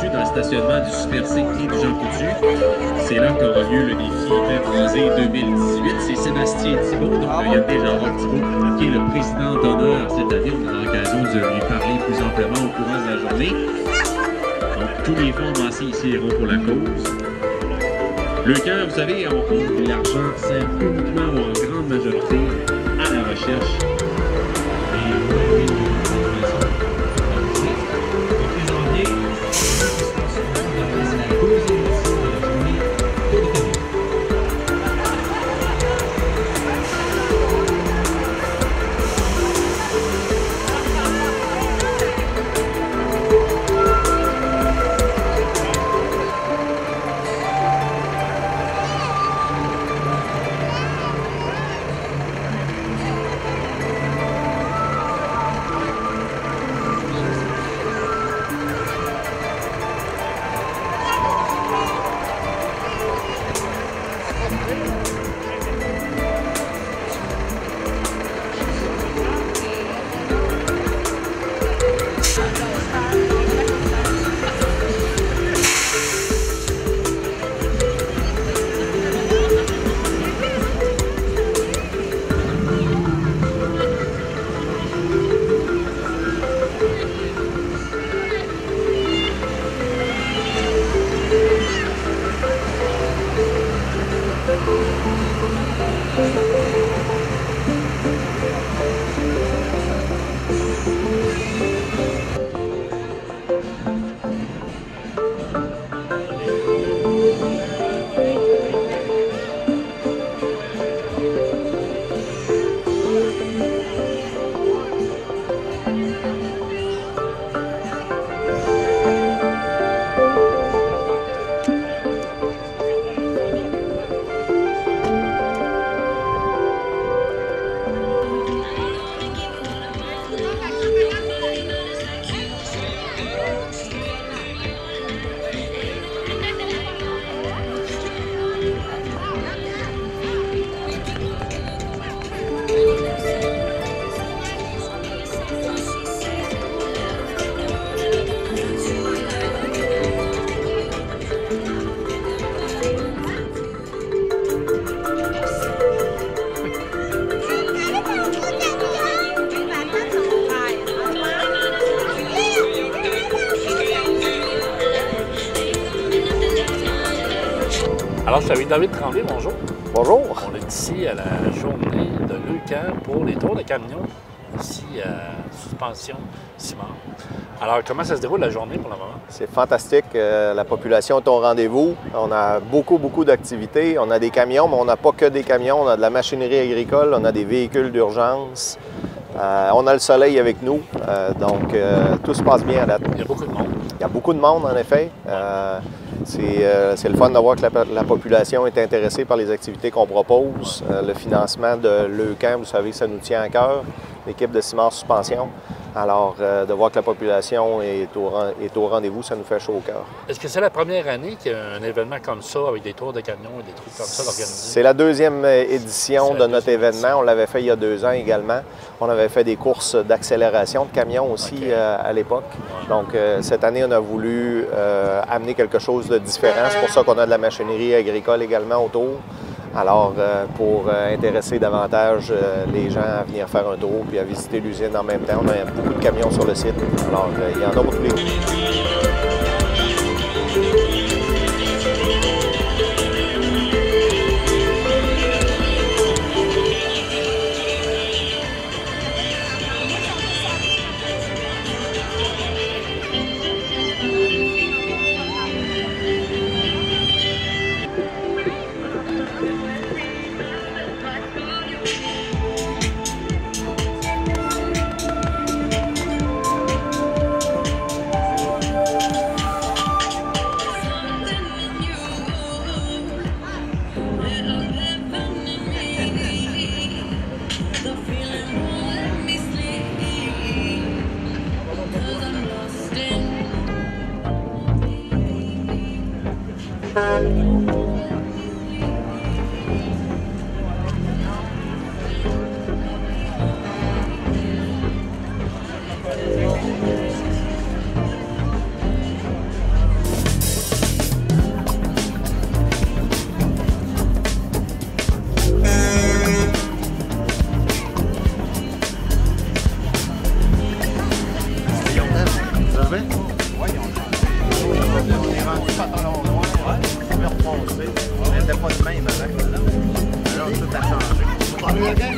Coutu, dans le stationnement du Super C et du Jean Coutu. C'est là qu'aura lieu le défi Fait Brasé 2018. C'est Sébastien Thibault, donc Yann Desjardins Thibault, qui est le président d'honneur cette année. On aura l'occasion de lui parler plus amplement au courant de la journée. Donc tous les fonds amassés ici iront pour la cause. Le camp, vous savez, l'argent sert uniquement ou en grande majorité à la recherche. Alors, je suis David Tremblay, bonjour. Bonjour. On est ici à la journée de Leucan pour les tours de camion, ici à Suspension Ciment. Alors, comment ça se déroule la journée pour le moment? C'est fantastique. La population est au rendez-vous. On a beaucoup d'activités. On a des camions, mais on n'a pas que des camions. On a de la machinerie agricole, on a des véhicules d'urgence. On a le soleil avec nous, donc tout se passe bien à date. Il y a beaucoup de monde. Il y a beaucoup de monde, en effet. C'est le fun de voir que la population est intéressée par les activités qu'on propose. Le financement de Leucan, vous savez, ça nous tient à cœur, l'équipe de Simard Suspension. Alors, de voir que la population est au rendez-vous, ça nous fait chaud au cœur. Est-ce que c'est la première année qu'il y a un événement comme ça, avec des tours de camions et des trucs comme ça d'organiser? C'est la deuxième édition de notre événement. On l'avait fait il y a 2 ans également. On avait fait des courses d'accélération de camions aussi à l'époque. Donc, cette année, on a voulu amener quelque chose de différent. C'est pour ça qu'on a de la machinerie agricole également autour. Alors, pour intéresser davantage les gens à venir faire un tour puis à visiter l'usine en même temps, on a beaucoup de camions sur le site. Alors, il y en a pour tous les goûts. est rendu pantalon noir, couleur foncée. On n'était pas de même avant. Alors, tout a changé. Vous parlez bien?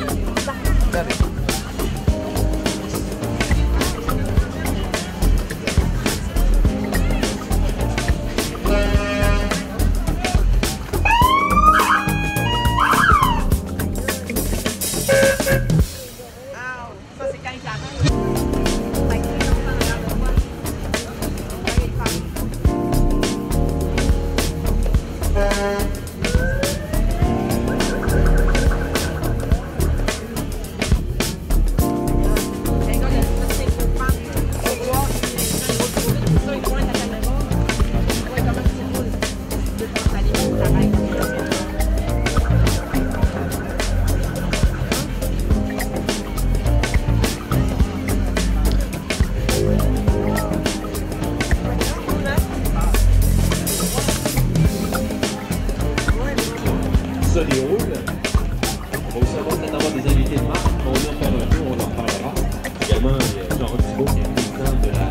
Ça déroule. On va aussi peut-être avoir des invités de marque. On va faire un tour, on en parlera. Également, il y a Jean Thibault qui est le président de la...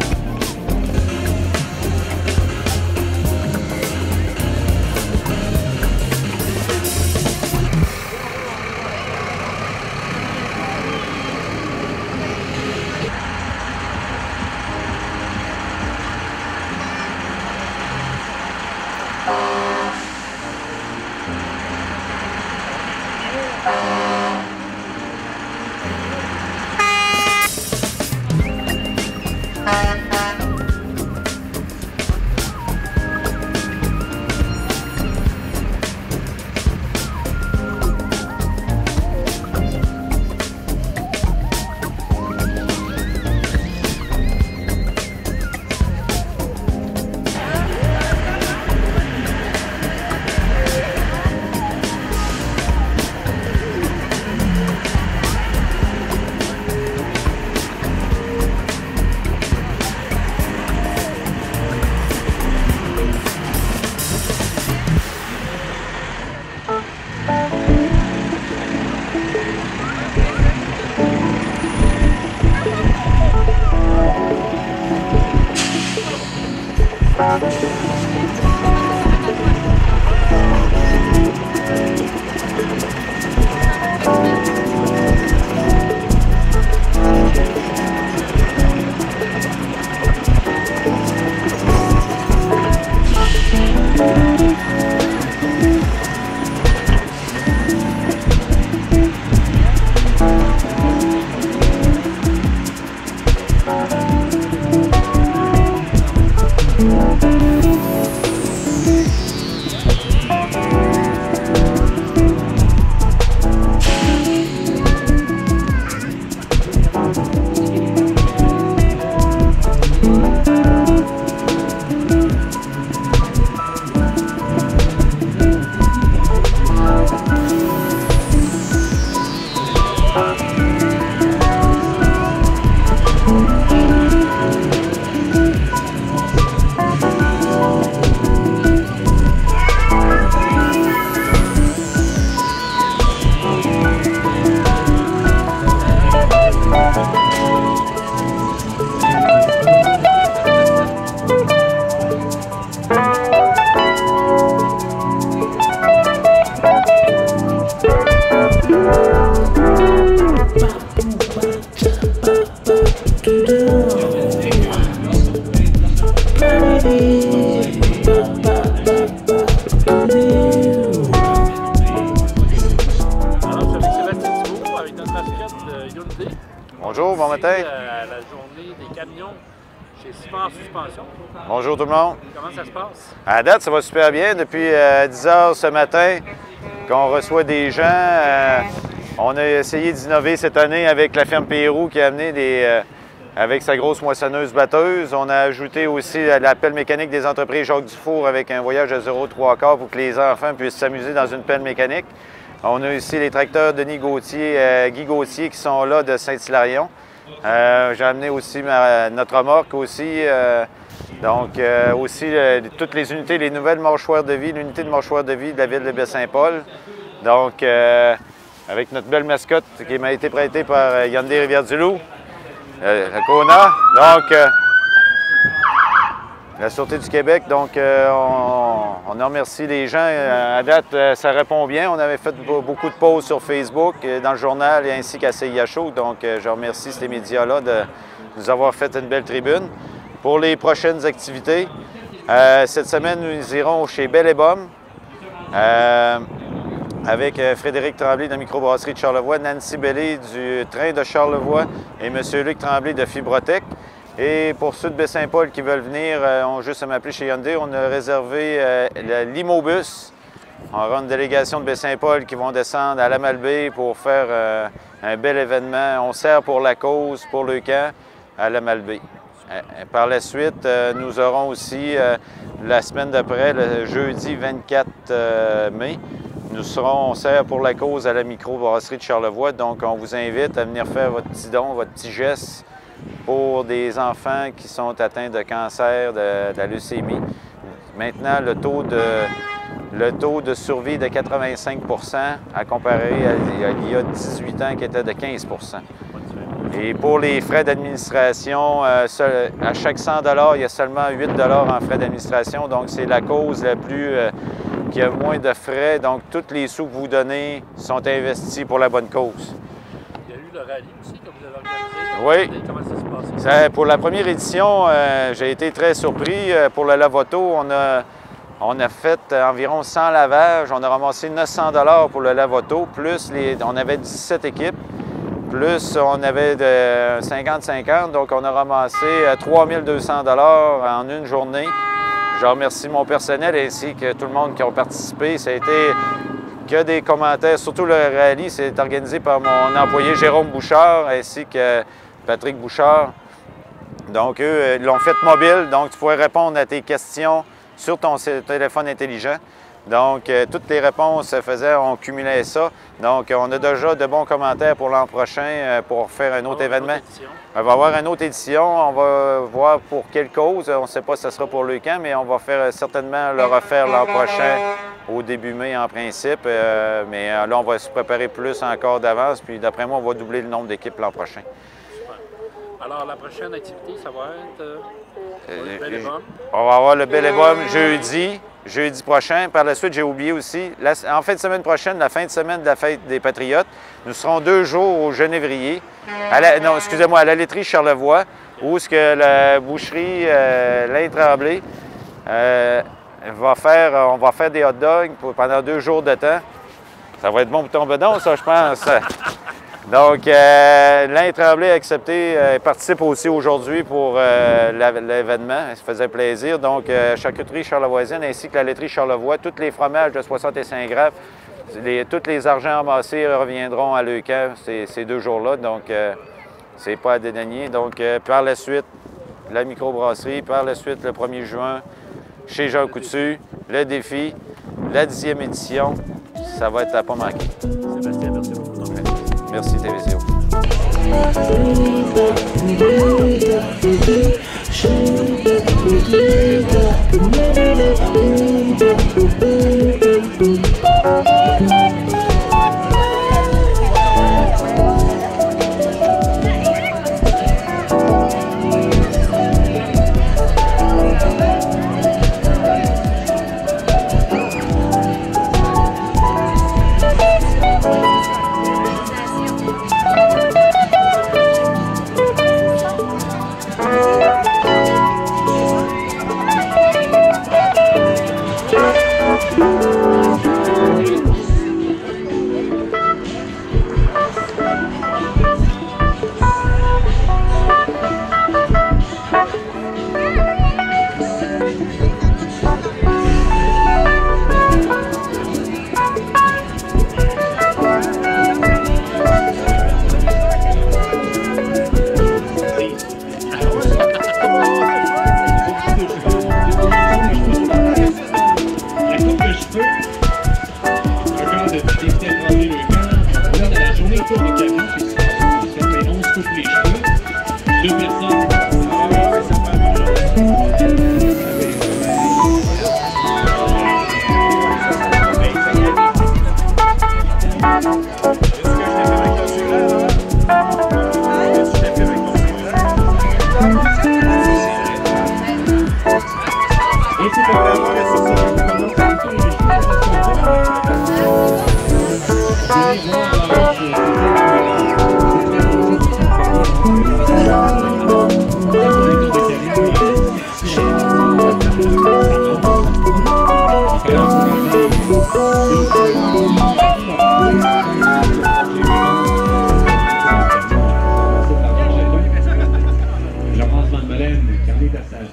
Bonjour, bon matin. À la journée des camions chez Simard Suspension. Bonjour tout le monde. Comment ça se passe? À date, ça va super bien. Depuis 10 heures ce matin qu'on reçoit des gens. On a essayé d'innover cette année avec la ferme Pérou qui a amené avec sa grosse moissonneuse batteuse. On a ajouté aussi la pelle mécanique des entreprises Jacques Dufour avec un voyage à 0,3 pour que les enfants puissent s'amuser dans une pelle mécanique. On a aussi les tracteurs Denis Gauthier, Guy Gauthier qui sont là de Saint-Hilarion. J'ai amené aussi notre remorque aussi. Aussi toutes les unités, les nouvelles mâchoires de vie, l'unité de mâchoire de vie de la ville de Baie-Saint-Paul. Donc, avec notre belle mascotte qui m'a été prêtée par Hyundai Rivière-du-Loup, la Kona. Donc, La Sûreté du Québec, donc on remercie les gens. À date, ça répond bien. On avait fait beaucoup de pauses sur Facebook, dans le journal et ainsi qu'à CIA Show. Donc je remercie ces médias-là de nous avoir fait une belle tribune. Pour les prochaines activités, cette semaine, nous irons chez Belle et Bomme avec Frédéric Tremblay de la microbrasserie de Charlevoix, Nancy Bellé du train de Charlevoix et M. Luc Tremblay de Fibrotech. Et pour ceux de Baie-Saint-Paul qui veulent venir, ont juste à m'appeler chez Hyundai. On a réservé le Limobus. On aura une délégation de Baie-Saint-Paul qui vont descendre à la Malbaie pour faire un bel événement. On sert pour la cause, pour le camp, à la Malbaie. Par la suite, nous aurons aussi, la semaine d'après, le jeudi 24 mai, on sert pour la cause à la microbrasserie de Charlevoix. Donc, on vous invite à venir faire votre petit don, votre petit geste pour des enfants qui sont atteints de cancer, de la leucémie. Maintenant, le taux de survie est de 85 à comparer à il y a 18 ans qui était de 15 Et pour les frais d'administration, à chaque 100 $, il y a seulement 8 $ en frais d'administration. Donc, c'est la cause la plus qui a moins de frais. Donc, tous les sous que vous donnez sont investis pour la bonne cause. Il y a eu le rallye aussi que vous avez organisé. Oui. Comment ça s'est passé? Pour la première édition, j'ai été très surpris. Pour le lave-auto, on a fait environ 100 lavages. On a ramassé 900 $ pour le lave-auto, plus on avait 17 équipes, plus on avait de 50-50. Donc, on a ramassé 3200 $ en une journée. Je remercie mon personnel ainsi que tout le monde qui a participé. Ça a été que des commentaires. Surtout le rallye, c'est organisé par mon employé Jérôme Bouchard ainsi que Patrick Bouchard. Donc, eux, ils l'ont fait mobile. Donc, tu pourrais répondre à tes questions sur ton téléphone intelligent. Donc, toutes les réponses se faisaient, on cumulait ça. Donc, on a déjà de bons commentaires pour l'an prochain pour faire un autre événement. On va avoir une autre édition. On va voir pour quelle cause. On ne sait pas si ce sera pour le camp, mais on va faire certainement le refaire l'an prochain au début mai en principe. Mais là, on va se préparer plus encore d'avance. Puis, d'après moi, on va doubler le nombre d'équipes l'an prochain. Alors, la prochaine activité, ça va être le Belle et Bomme. On va avoir le Belle et Bomme jeudi prochain. Par la suite, j'ai oublié aussi, en fin de semaine prochaine, la fin de semaine de la fête des Patriotes, nous serons 2 jours au Genévrier, à la laiterie Charlevoix, où ce que la boucherie Lain Tremblay on va faire des hot dogs pendant 2 jours de temps. Ça va être bon pour ton bedon, ça, je pense. Donc, Lain Tremblay a accepté, participe aussi aujourd'hui pour l'événement. Ça faisait plaisir. Donc, charcuterie charlevoisienne ainsi que la laiterie Charlevoix, tous les fromages de 65 grammes, tous les argents amassés reviendront à Leucan ces 2 jours-là. Donc, c'est pas à dédaigner. Donc, par la suite, la microbrasserie. Par la suite, le 1er juin, chez Jean Coutu, le défi, la 10e édition. Ça va être à pas manquer. Sébastien, merci beaucoup. Merci, TVCO.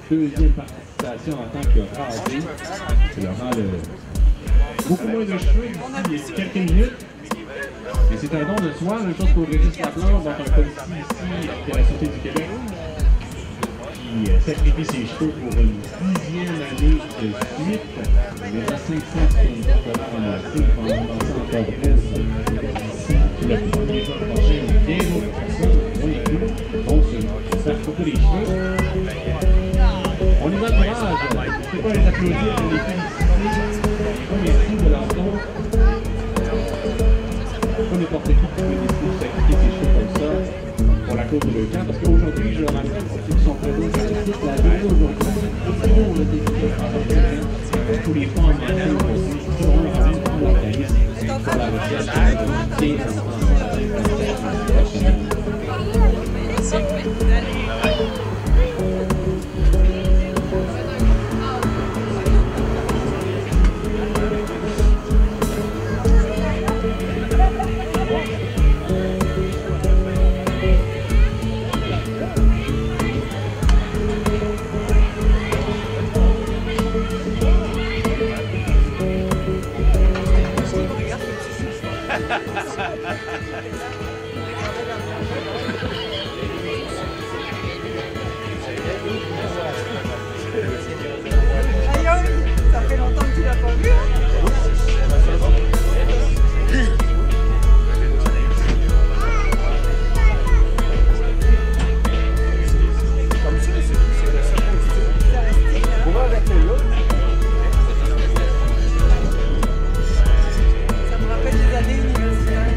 Deuxième participation en tant que rasé. Laurent beaucoup moins de cheveux d'ici quelques minutes. Mais c'est un don de soi, même chose pour Régis Laplante, donc un policier ici de la Sûreté du Québec qui sacrifie ses cheveux pour une 10e année de suite. Il y a 500 $, ramassés, on va en lancer encore plus. Le 1er juin prochain, bien d'autres personnes vont y aller. Donc, ça fait couper les cheveux. On les encourage, c'est pas les applaudir, les féliciter, comme les filles de leur don. Pas n'importe qui peut décider de sacrifier ses cheveux comme ça pour la cause de leur camp, parce qu'aujourd'hui, je le rappelle, c'est ceux qui sont présents toute la journée aujourd'hui. Ils ont été décidés tous les fonds en matière aujourd'hui, seront rendus pour l'organisme pour la recherche et ça fait longtemps que tu l'as pas vu, hein? Ça me rappelle des années universitaires.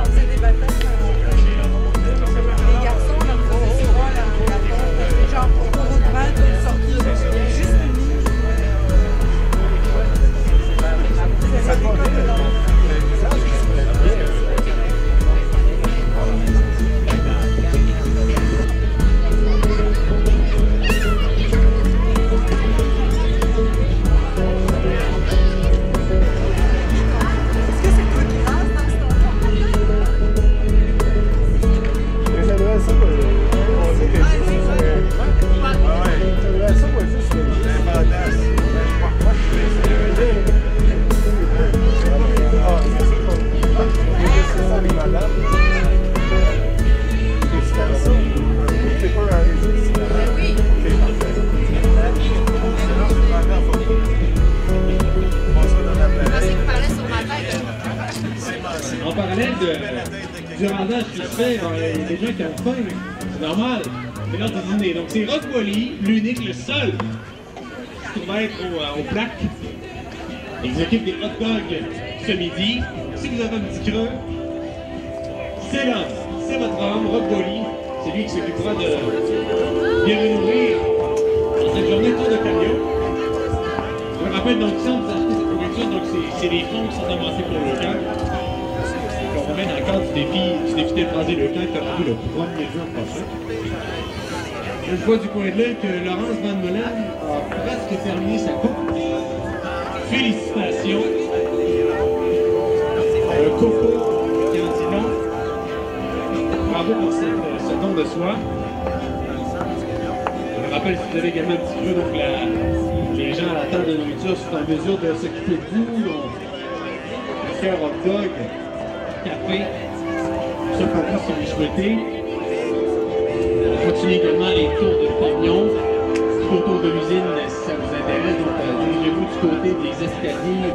On faisait des baptêmes. Les garçons, on faisait souvent la porte, genre pour au droit de sortir juste une ligne. C'est l'école de l'enfant. En parallèle du rendage qui se fait, il y a des gens qui ont faim, c'est normal, c'est l'heure du dîner. Donc c'est Rock Wally, l'unique, le seul qui va être aux plaques. Il s'occupe des hot dogs ce midi. Si vous avez un petit creux, c'est l'homme, c'est votre homme, Rock Wally. C'est lui qui s'occupera de bien nourrir dans cette journée tour de camion. Je me rappelle donc ça, on vous a acheté cette nourriture, donc c'est les fonds qui sont avancés pour le camp. On remet dans le cadre du défi d'écraser le camp qui a pris le 1er juin prochain. Je vois du coin de l'œil que Laurence Van Molen a presque terminé sa coupe. Félicitations. Coco qui en dit non. Bravo pour ce don de soi. Je me rappelle, si vous avez également un petit peu, donc les gens à la table de nourriture sont en mesure de s'occuper de vous. Le cœur hot dog, café, ça pour vous si vous souhaitez. On continue également les tours de camion, autour de l'usine si ça vous intéresse. Donc dirigez-vous du côté des escaliers